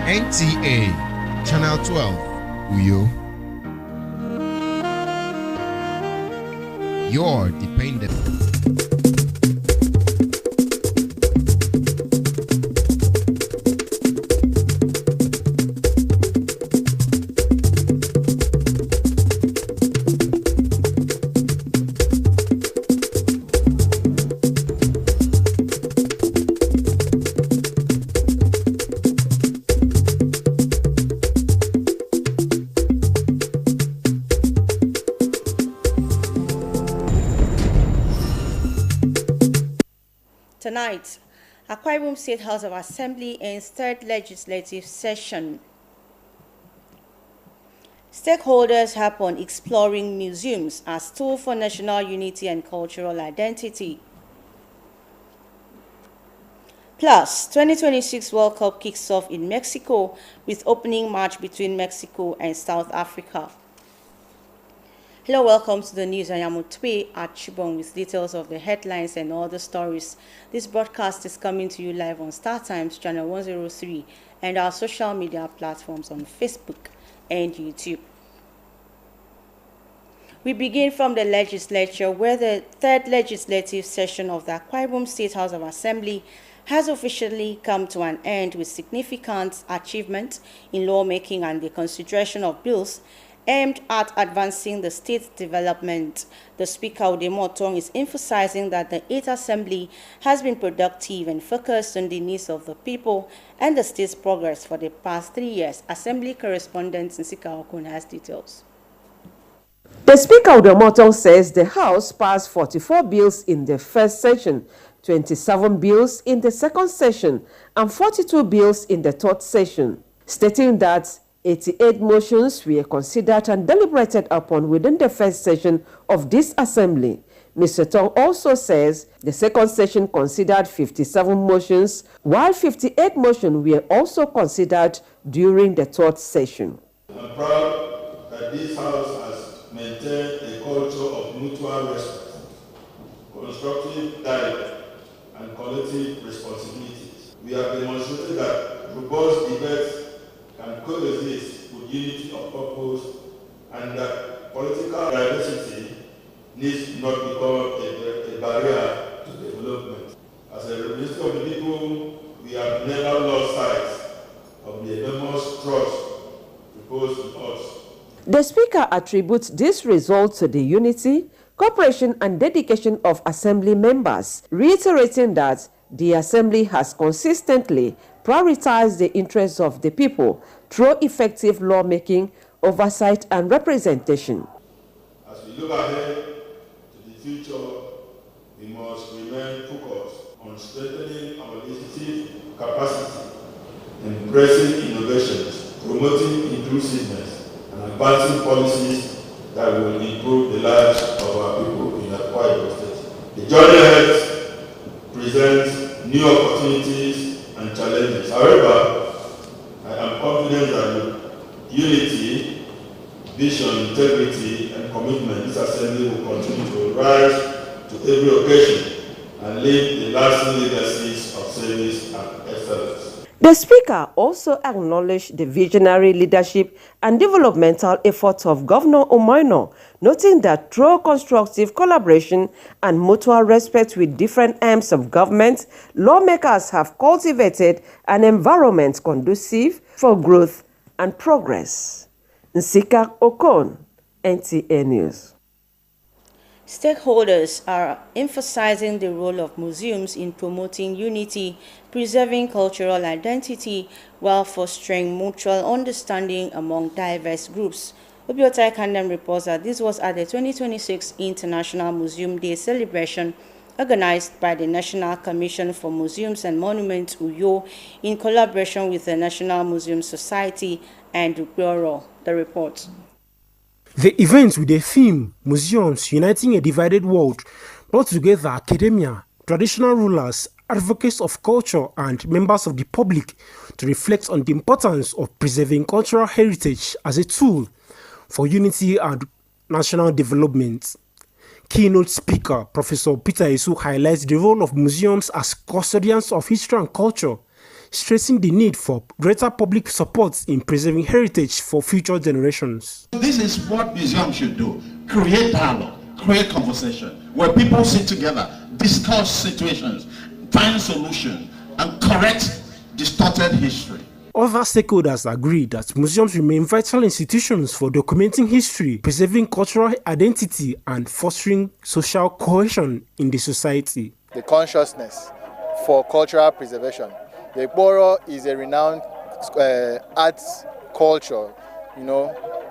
NTA, Channel 12, Uyo. Your dependent. Tonight, Akwa Ibom State House of Assembly ends third legislative session. Stakeholders harp on exploring museums as tool for national unity and cultural identity. Plus, 2026 World Cup kicks off in Mexico with opening match between Mexico and South Africa. Hello, welcome to the news. I am Utwe at Chibong with details of the headlines and all the stories. This broadcast is coming to you live on Star Times channel 103 and our social media platforms on Facebook and YouTube. We begin from the legislature, where the third legislative session of the Akwa Ibom State House of Assembly has officially come to an end with significant achievements in lawmaking and the consideration of bills aimed at advancing the state's development. The Speaker, Udemo Otong, is emphasizing that the 8th Assembly has been productive and focused on the needs of the people and the state's progress for the past 3 years. Assembly correspondent Nsika Okun has details. The Speaker, Udemo Otong, says the House passed 44 bills in the first session, 27 bills in the second session, and 42 bills in the third session, stating that 88 motions were considered and deliberated upon within the first session of this assembly. Mr. Tong also says the second session considered 57 motions, while 58 motions were also considered during the third session. I'm proud that this House has maintained a culture of mutual respect, constructive dialogue, and collective responsibilities. We have demonstrated that robust debates can coexist with unity of purpose, and that political diversity needs not become a barrier to development. As a representative of the people, we have never lost sight of the enormous trust reposed in us. The Speaker attributes this result to the unity, cooperation, and dedication of Assembly members, reiterating that the Assembly has consistently prioritized the interests of the people through effective lawmaking, oversight, and representation. As we look ahead to the future, we must remain focused on strengthening our legislative capacity, embracing innovations, promoting inclusiveness, and advancing policies that will improve the lives of our people in Akwa Ibom State. The journey ahead presents new opportunities and challenges. However, I am confident that with unity, vision, integrity, and commitment, this assembly will continue to rise to every occasion and leave the lasting legacies of service and excellence. The Speaker also acknowledged the visionary leadership and developmental efforts of Governor Omoino, noting that through constructive collaboration and mutual respect with different arms of government, lawmakers have cultivated an environment conducive for growth and progress. Nsika Okon, NTA News. Stakeholders are emphasizing the role of museums in promoting unity, preserving cultural identity, while fostering mutual understanding among diverse groups. Obiotai Kandem reports that this was at the 2026 International Museum Day celebration organized by the National Commission for Museums and Monuments, UYO, in collaboration with the National Museum Society and Bureau. The report. The event, with the theme Museums Uniting a Divided World, brought together academia, traditional rulers, advocates of culture, and members of the public to reflect on the importance of preserving cultural heritage as a tool for unity and national development. Keynote speaker Professor Peter Isu highlights the role of museums as custodians of history and culture, stressing the need for greater public support in preserving heritage for future generations. This is what museums should do. Create dialogue, create conversation, where people sit together, discuss situations, find solutions, and correct distorted history. Other stakeholders agreed that museums remain vital institutions for documenting history, preserving cultural identity, and fostering social cohesion in the society. The consciousness for cultural preservation. The Ekporo is a renowned arts culture,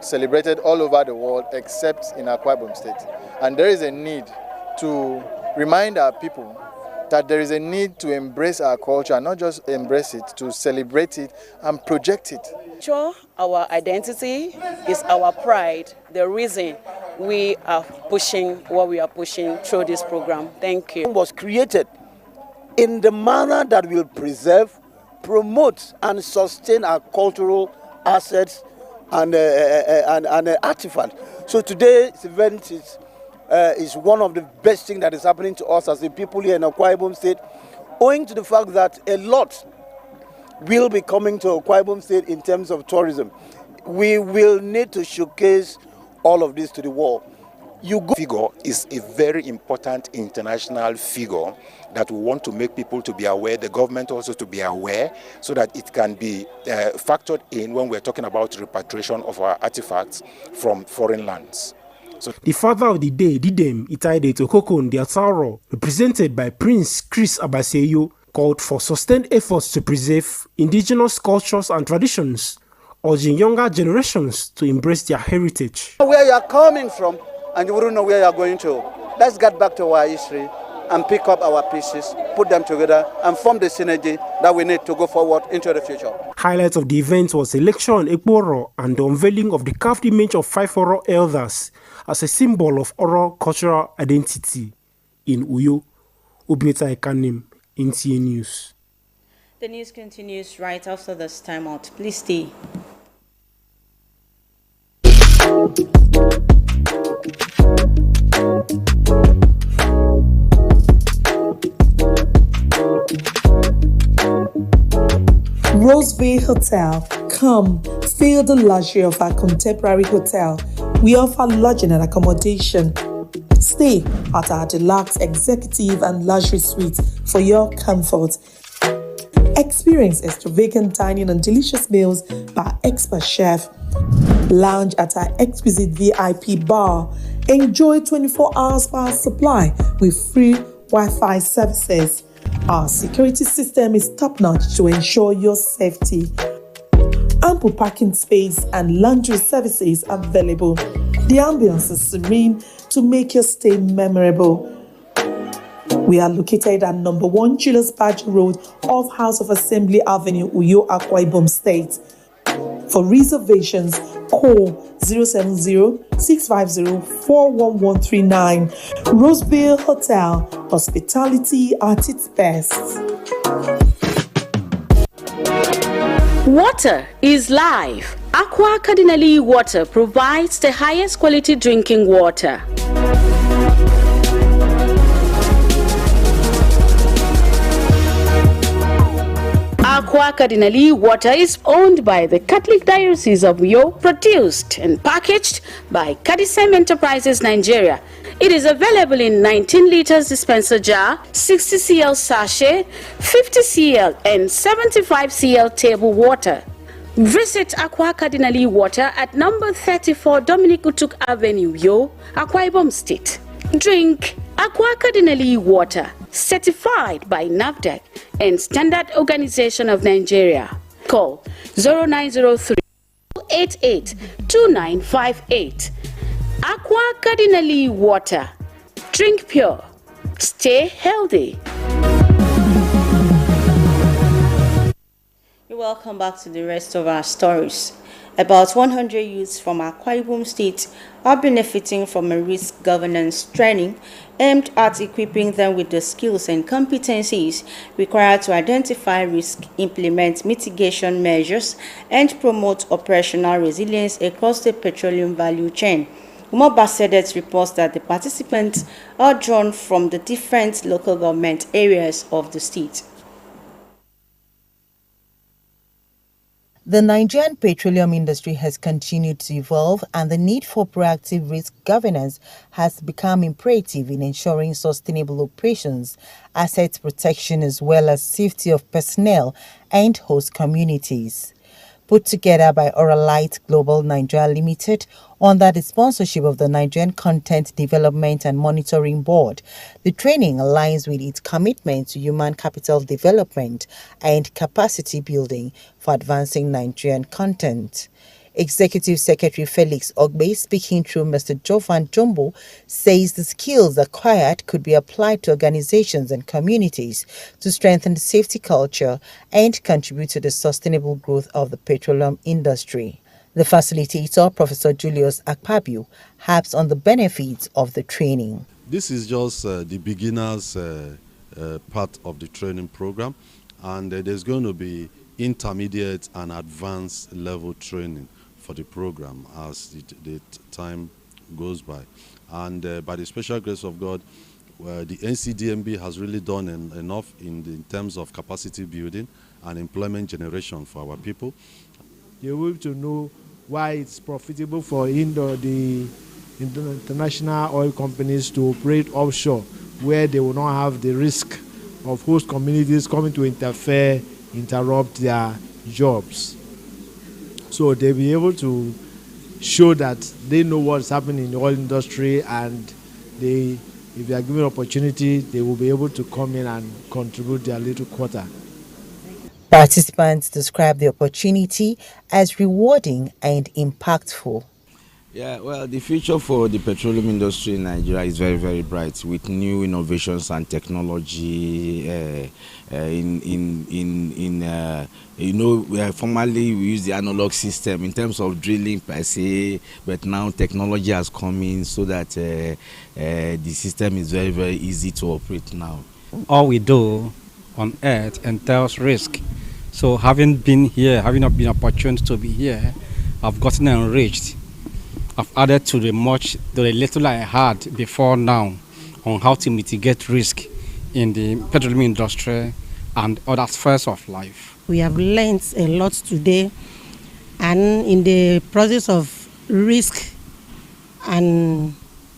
celebrated all over the world except in Akwa Ibom State. And there is a need to remind our people that there is a need to embrace our culture, not just embrace it, to celebrate it and project it. Sure, our identity is our pride, the reason we are pushing what we are pushing through this program. Thank you. It was created in the manner that will preserve, promote, and sustain our cultural assets and artifacts. So today's event is one of the best things that is happening to us as the people here in Akwa Ibom State, owing to the fact that a lot will be coming to Akwa Ibom State in terms of tourism. We will need to showcase all of this to the world. Figure is a very important international figure that we want to make people to be aware, the government also to be aware, so that it can be factored in when we're talking about repatriation of our artifacts from foreign lands. So, the father of the day, Didem Itaide Tokokon Diataro, represented by Prince Chris Abaseyo, called for sustained efforts to preserve indigenous cultures and traditions, urging younger generations to embrace their heritage. Where you are coming from, and you wouldn't know where you are going to. Let's get back to our history and pick up our pieces, put them together, and form the synergy that we need to go forward into the future. Highlight of the event was a lecture on Ekporo and the unveiling of the carved image of 5 Oro elders as a symbol of oral cultural identity in Uyo. Obieta Ekanim, NTA News. The news continues right after this time out. Please stay. Roseville Hotel. Come, feel the luxury of our contemporary hotel. We offer lodging and accommodation. Stay at our deluxe executive and luxury suites for your comfort. Experience extravagant dining and delicious meals by expert chef. Lounge at our exquisite VIP bar. Enjoy 24 hours power supply with free Wi-Fi services. Our security system is top-notch to ensure your safety. Ample parking space and laundry services available. The ambience is serene to make your stay memorable. We are located at number 1 Julius Badger Road off House of Assembly Avenue, Uyo, Akwa Ibom State. For reservations, call 070-650-41139. Roseville Hotel, hospitality at its best. Water is life. Aqua Cardinali Water provides the highest quality drinking water. Aqua Cardinali Water is owned by the Catholic Diocese of Uyo, produced and packaged by Cadisem Enterprises Nigeria. It is available in 19 liters dispenser jar, 60 cl sachet, 50 cl and 75 cl table water. Visit Aqua Cardinali Water at number 34 Dominic Utuk Avenue, Uyo, Akwa Ibom State. Drink Aqua Cardinali Water, certified by NAFDAC and Standard Organization of Nigeria. Call 0903 88 2958. Aqua Cardinali Water. Drink pure. Stay healthy. Welcome back to the rest of our stories. About 100 youths from Akwa Ibom State are benefiting from a risk governance training aimed at equipping them with the skills and competencies required to identify risk, implement mitigation measures, and promote operational resilience across the petroleum value chain. Umar Basedet reports that the participants are drawn from the different local government areas of the state. The Nigerian petroleum industry has continued to evolve, and the need for proactive risk governance has become imperative in ensuring sustainable operations, asset protection, as well as safety of personnel and host communities. Put together by Oralite Global Nigeria Limited under the sponsorship of the Nigerian Content Development and Monitoring Board, the training aligns with its commitment to human capital development and capacity building for advancing Nigerian content. Executive Secretary Felix Ogbe, speaking through Mr. Jovan Jumbo, says the skills acquired could be applied to organizations and communities to strengthen the safety culture and contribute to the sustainable growth of the petroleum industry. The facilitator, Professor Julius Akpabio, harps on the benefits of the training. This is just the beginners part of the training program, and there's going to be intermediate and advanced level training for the program as the time goes by. And by the special grace of God, the NCDMB has really done enough in terms of capacity building and employment generation for our people. You will to know why it's profitable for the international oil companies to operate offshore, where they will not have the risk of host communities coming to interrupt their jobs. So they'll be able to show that they know what's happening in the oil industry, and if they are given opportunity, they will be able to come in and contribute their little quota. Participants describe the opportunity as rewarding and impactful. Yeah, well, the future for the petroleum industry in Nigeria is very, very bright, with new innovations and technology. Formerly we used the analog system in terms of drilling per se, but now technology has come in so that the system is very, very easy to operate now. All we do on earth entails risk. So having been here, having not been opportune to be here, I've gotten enriched. I've added to the little I had before now on how to mitigate risk in the petroleum industry and other spheres of life. We have learned a lot today, and in the process of risk and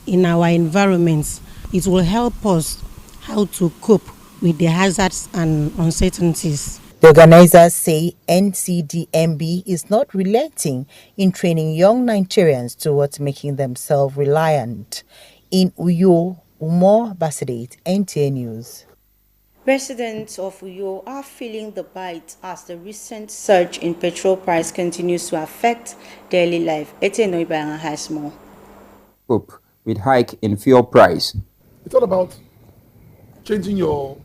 in our environments, it will help us how to cope with the hazards and uncertainties. The organizers say NCDMB is not relenting in training young Nigerians towards making them self-reliant. In Uyo, Umar Basadate, NTA News. Residents of Uyo are feeling the bite as the recent surge in petrol price continues to affect daily life. Eteno Ibanga has more. Cope with hike in fuel price. It's all about changing your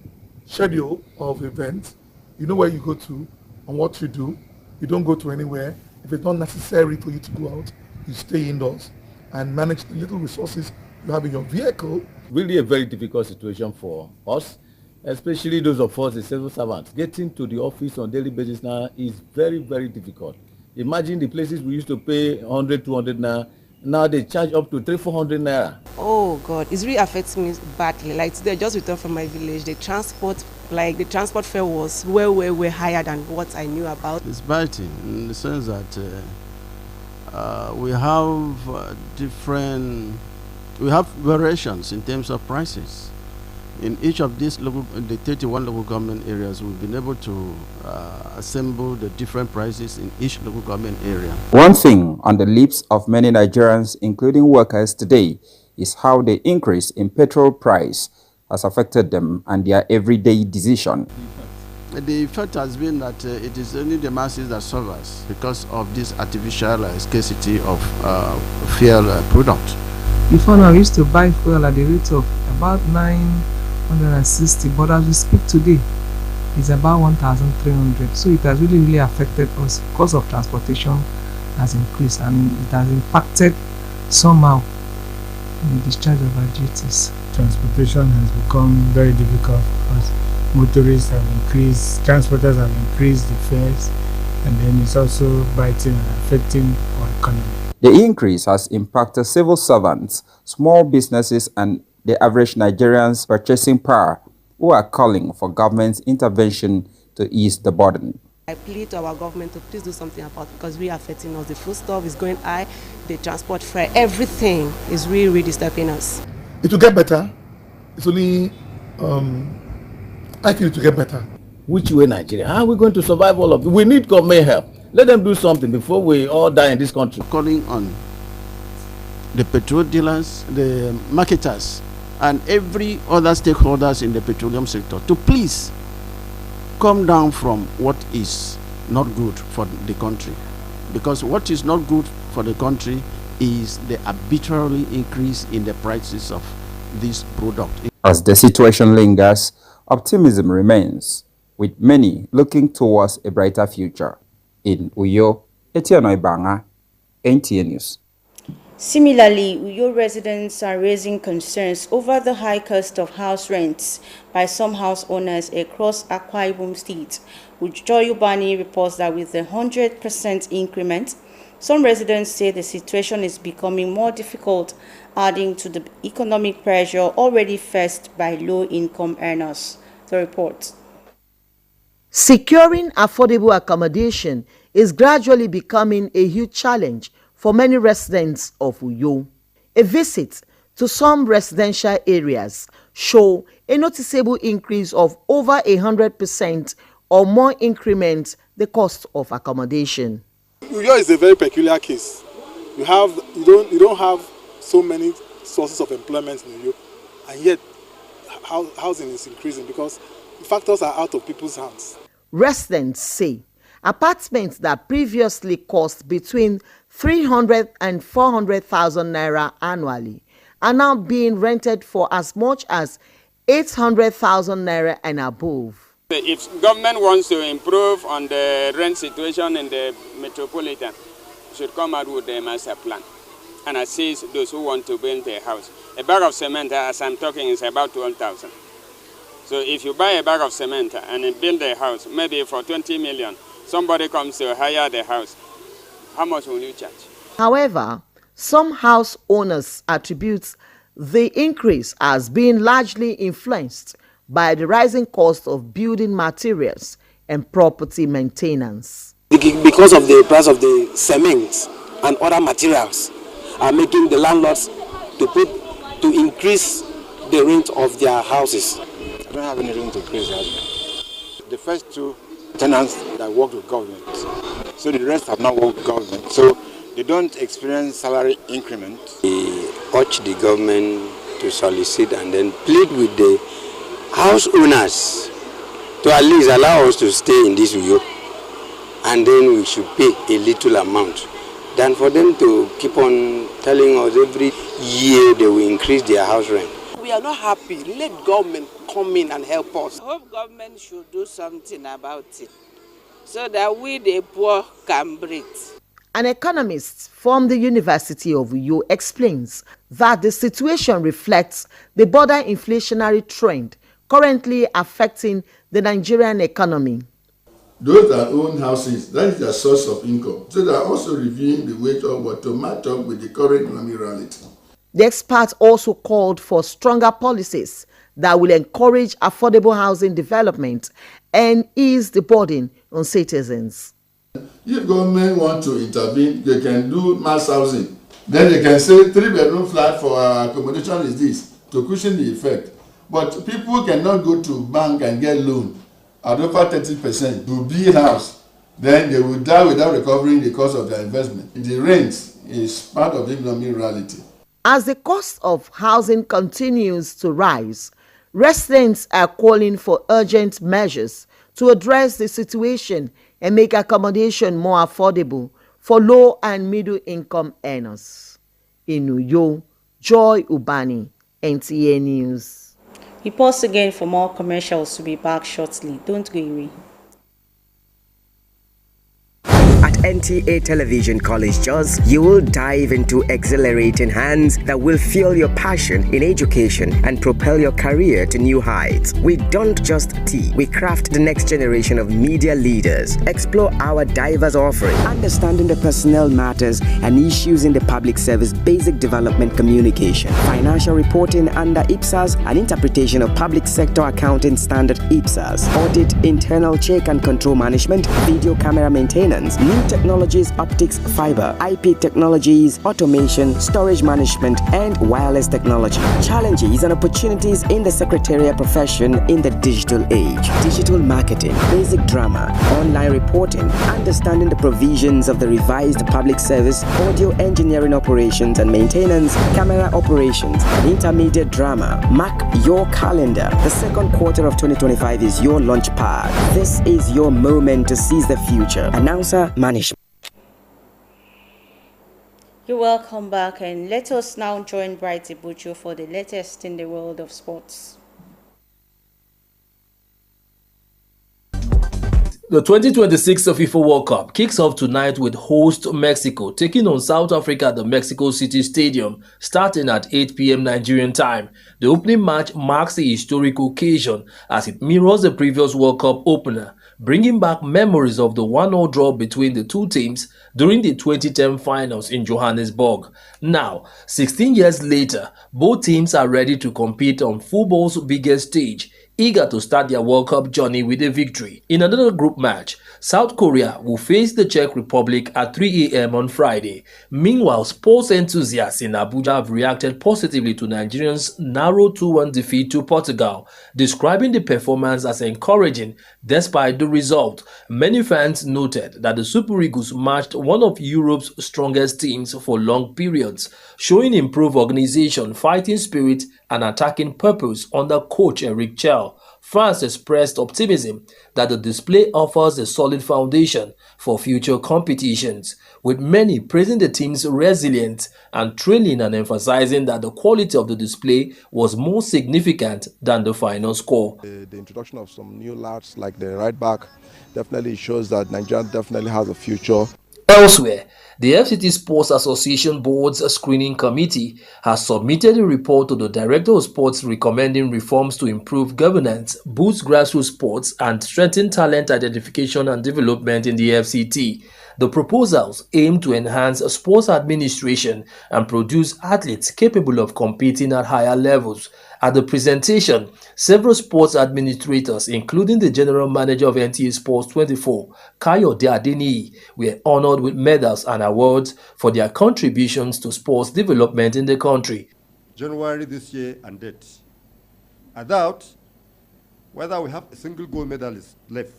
schedule of events. You know where you go to and what you do. You don't go to anywhere. If it's not necessary for you to go out, you stay indoors and manage the little resources you have in your vehicle. Really a very difficult situation for us, especially those of us, the civil servants. Getting to the office on a daily basis now is very, very difficult. Imagine the places we used to pay 100, 200 naira. Now they charge up to 300-400 naira. Oh God, it's really affecting me badly. Like today, I just returned from my village. The transport fare was way higher than what I knew about. It's biting in the sense that we have variations in terms of prices. In each of these the 31 local government areas, we've been able to assemble the different prices in each local government area. One thing on the lips of many Nigerians, including workers today, is how the increase in petrol price has affected them and their everyday decision. The effect has been that it is only the masses that suffers because of this artificial scarcity of fuel product. Before now, we used to buy fuel at the rate of about 960, but as we speak today, it's about 1,300. So it has really affected us. Cost of transportation has increased, and it has impacted somehow in the discharge of our duties. Transportation has become very difficult because motorists have increased, transporters have increased the fares, and then it's also biting and affecting our economy. The increase has impacted civil servants, small businesses, and the average Nigerian's purchasing power, who are calling for government intervention to ease the burden. I plead to our government to please do something about it because we are affecting us. The food stuff is going high, the transport fare, everything is really disturbing us. It will get better. It's only I think it will get better. Which way, Nigeria? How are we going to survive all of it? We need government help. Let them do something before we all die in this country. Calling on the petrol dealers, the marketers, and every other stakeholders in the petroleum sector to please come down from what is not good for the country. Because what is not good for the country is the arbitrary increase in the prices of this product. As the situation lingers, optimism remains, with many looking towards a brighter future. In Uyo, Etienne Oibanga, NTA News. Similarly, Uyo residents are raising concerns over the high cost of house rents by some house owners across Akwa Ibom State. Joy Ubani reports that with the 100% increment, some residents say the situation is becoming more difficult, adding to the economic pressure already faced by low-income earners. The report. Securing affordable accommodation is gradually becoming a huge challenge for many residents of Uyo. A visit to some residential areas show a noticeable increase of over 100% or more increment the cost of accommodation. Uyo is a very peculiar case. You don't have so many sources of employment in Uyo, and yet housing is increasing because factors are out of people's hands. Residents say apartments that previously cost between 300 and 400,000 naira annually are now being rented for as much as 800,000 naira and above. If government wants to improve on the rent situation in the metropolitan, should come out with a master plan and assist those who want to build their house. A bag of cement, as I'm talking, is about 12,000. So if you buy a bag of cement and build a house, maybe for 20 million, somebody comes to hire the house, how much will you charge? However, some house owners attribute the increase as being largely influenced by the rising cost of building materials and property maintenance. Because of the price of the cement and other materials are making the landlords to increase the rent of their houses. I don't have any room to increase that. The first two tenants that work with government, so the rest have not worked with government, so they don't experience salary increment. We urge the government to solicit and then plead with the house owners to at least allow us to stay in this Uyo, and then we should pay a little amount than for them to keep on telling us every year they will increase their house rent. We are not happy. Let government come in and help us. I hope government should do something about it so that we, the poor, can breathe. An economist from the University of Uyo explains that the situation reflects the broader inflationary trend currently affecting the Nigerian economy. Those that own houses, that is their source of income. So they are also reviewing the wage upward to match up with the current economic reality. The experts also called for stronger policies that will encourage affordable housing development and ease the burden on citizens. If government want to intervene, they can do mass housing. Then they can say 3-bedroom flat for our accommodation is this, to cushion the effect. But people cannot go to bank and get loan at over 30% to build house. Then they will die without recovering the cost of their investment. The rent is part of the economic reality. As the cost of housing continues to rise, residents are calling for urgent measures to address the situation and make accommodation more affordable for low and middle income earners. In Uyo, Joy Ubani, NTA News. We pause again for more commercials to be back shortly. Don't go away. At NTA Television College JOS, you will dive into exhilarating hands that will fuel your passion in education and propel your career to new heights. We don't just teach, we craft the next generation of media leaders. Explore our diverse offering, understanding the personnel matters and issues in the public service, basic development communication, financial reporting under IPSAS, and interpretation of public sector accounting standard IPSAS, audit, internal check and control management, video camera maintenance, new technologies, optics, fiber, IP technologies, automation, storage management, and wireless technology. Challenges and opportunities in the secretarial profession in the digital age. Digital marketing, basic drama, online reporting, understanding the provisions of the revised public service, audio engineering operations and maintenance, camera operations, and intermediate drama. Mark your calendar. The second quarter of 2025 is your launch pad. This is your moment to seize the future. Announcer Management. You're welcome back, and let us now join Bright Ibuchu for the latest in the world of sports. The 2026 FIFA World Cup kicks off tonight with host Mexico taking on South Africa at the Mexico City Stadium starting at 8 p.m. Nigerian time. The opening match marks a historic occasion as it mirrors the previous World Cup opener, bringing back memories of the 1-0 draw between the two teams during the 2010 finals in Johannesburg. Now, 16 years later, both teams are ready to compete on football's biggest stage, eager to start their World Cup journey with a victory. In another group match, South Korea will face the Czech Republic at 3 a.m. on Friday. Meanwhile, sports enthusiasts in Abuja have reacted positively to Nigerians' narrow 2-1 defeat to Portugal, describing the performance as encouraging despite the result. Many fans noted that the Super Eagles matched one of Europe's strongest teams for long periods, showing improved organization, fighting spirit, and attacking purpose under coach Eric Chell. France expressed optimism that the display offers a solid foundation for future competitions, with many praising the team's resilience and training and emphasizing that the quality of the display was more significant than the final score. The introduction of some new lads like the right back definitely shows that Nigeria definitely has a future. Elsewhere, the FCT Sports Association Board's screening committee has submitted a report to the Director of Sports recommending reforms to improve governance, boost grassroots sports, and strengthen talent identification and development in the FCT. The proposals aim to enhance sports administration and produce athletes capable of competing at higher levels. At the presentation, several sports administrators, including the General Manager of NTA Sports 24, Kayode Adeniyi, were honored with medals and awards for their contributions to sports development in the country. January this year and date. I doubt whether we have a single gold medalist left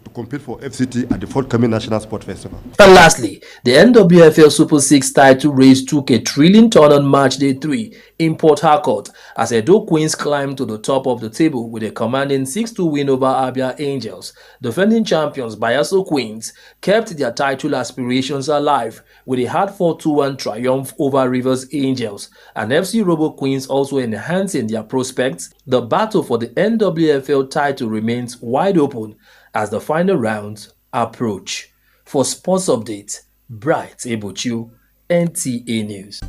to compete for FCT at the forthcoming National Sport Festival. And lastly, the NWFL Super 6 title race took a thrilling turn on March Day 3 in Port Harcourt as Edo Queens climbed to the top of the table with a commanding 6-2 win over Abia Angels. Defending champions Bayaso Queens kept their title aspirations alive with a hard-fought 2-1 triumph over Rivers Angels, and FC Robo Queens also enhancing their prospects. The battle for the NWFL title remains wide open as the final rounds approach. For Sports Update, Bright Ibuchu, NTA News.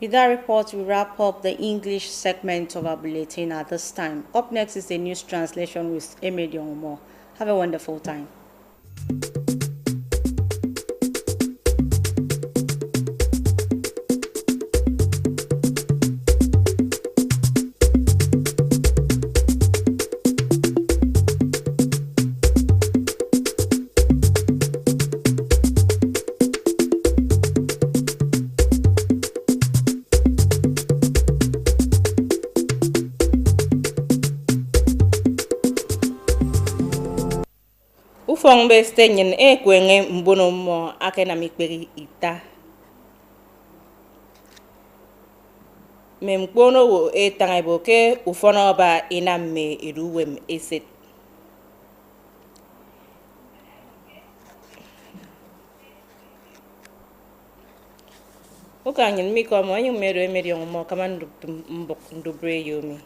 With that report, we wrap up the English segment of our bulletin at this time. Up next is the news translation with Emedi Omo. Have a wonderful time. Ufong beste nyen kwenge mbono mo akena mikperi ita. Memkpono wo tangaiboke ufono ba inamme iruwem eset. Ukanyen miko mo yung mero mo kaman ndubre yomi.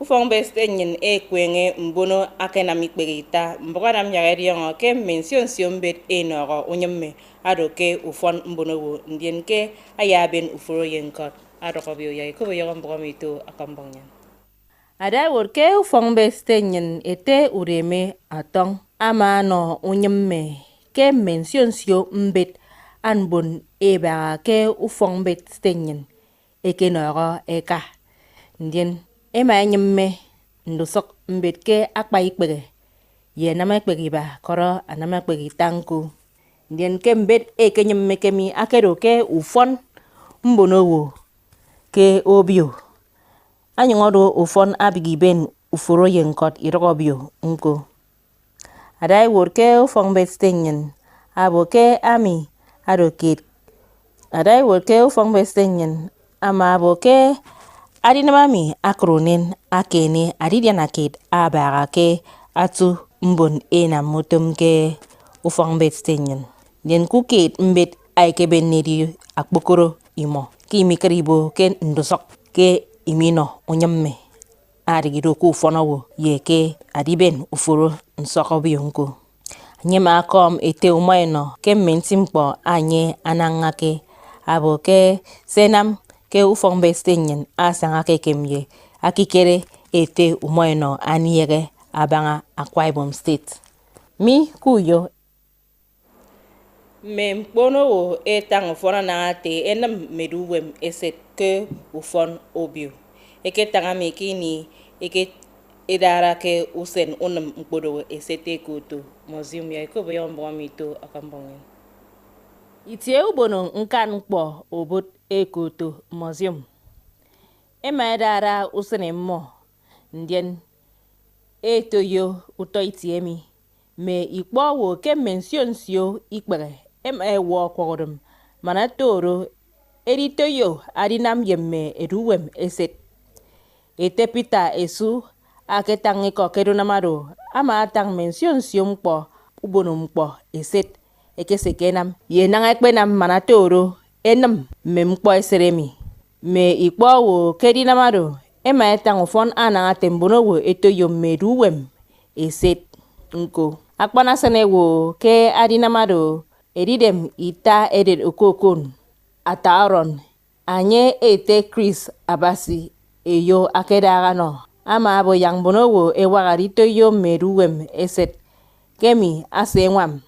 ufong beste nyin kwenge mbono akena mikberita mbogana myagari yon ke mention siombet enoro onyemme adoke ufon mbono wo ndienke ayaben ufuro yenkot adokobyo yai ko yo mbogomito akambonyan ada worke ufong beste nyin ete ureme atong amano onyemme ke mention sio mbet anbon eba ke ufong bet stenyin ekenoro eka ndien ema nyemme ndosok mbet ke akpa ikpege ye nama ikpege ba koro anama ikpege tanku ndien ke mbet nyemme kemi akedo ke ufon mbonowo ke obio anyongodo ufon abigiben ufuro yenkot irobio nko adai worke ufong bet stenyin aboke ami adokit adai worke ufong bet stenyin ama aboke adinamami akronin akene adidianakid abarake atu mbon ena motum ke ufong bet stenyin den kukit mbet aike benedi akbokoro imo ki mikribo ke ndosok ke imino onyemme adigido ku ufonawo yeke adiben uforo nsoko bionko nyema kom ete umoino ke mentimpo anye anangake aboke senam ke ufong bestenyen asanga ke kemye akikere ete umoino aniere abanga Akwa Ibom State mi kuyo mempono wo etang ufona na te enam meduwem eset ke ufon obio eke tangami kini eke idara ke usen unam mpodo esete kuto museum ya ko boyo mbomito akambongen itie ubono nkan kpo obot ekoto museum ema idara usen mo ndien etoyo uto itiemi me ikpo wo ke mention sio ikpere ema ewo kwodum mana toro editoyo adinam yemme eduwem eset etepita esu aketang iko kedo namado ama atang mention sio mkpo ubono mkpo eset ekesekenam ye nanga ekpenam manatoro enam me mkpo eseremi me ikpo wo kedi namado ema etang ufon ananga tembono wo etoyo meduwem eset nko akpana sene wo ke adinamado edidem ita eded okokon ataron anye ete Chris Abasi eyo akedara no ama abo yang bonowo ewagarito yo meruwem eset kemi asenwam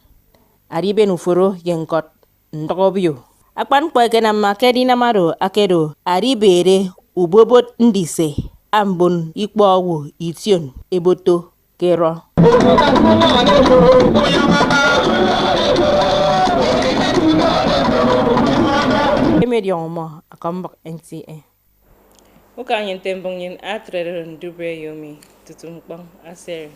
ariben uforo yenkot ndogobio akpan kweke na makedi na maro akedo aribere ubobot ndise ambon ikpowo ition eboto kero Emedion mo akambak NTA Uka nyen tembong nyen atre ndubre yomi tutumpang aser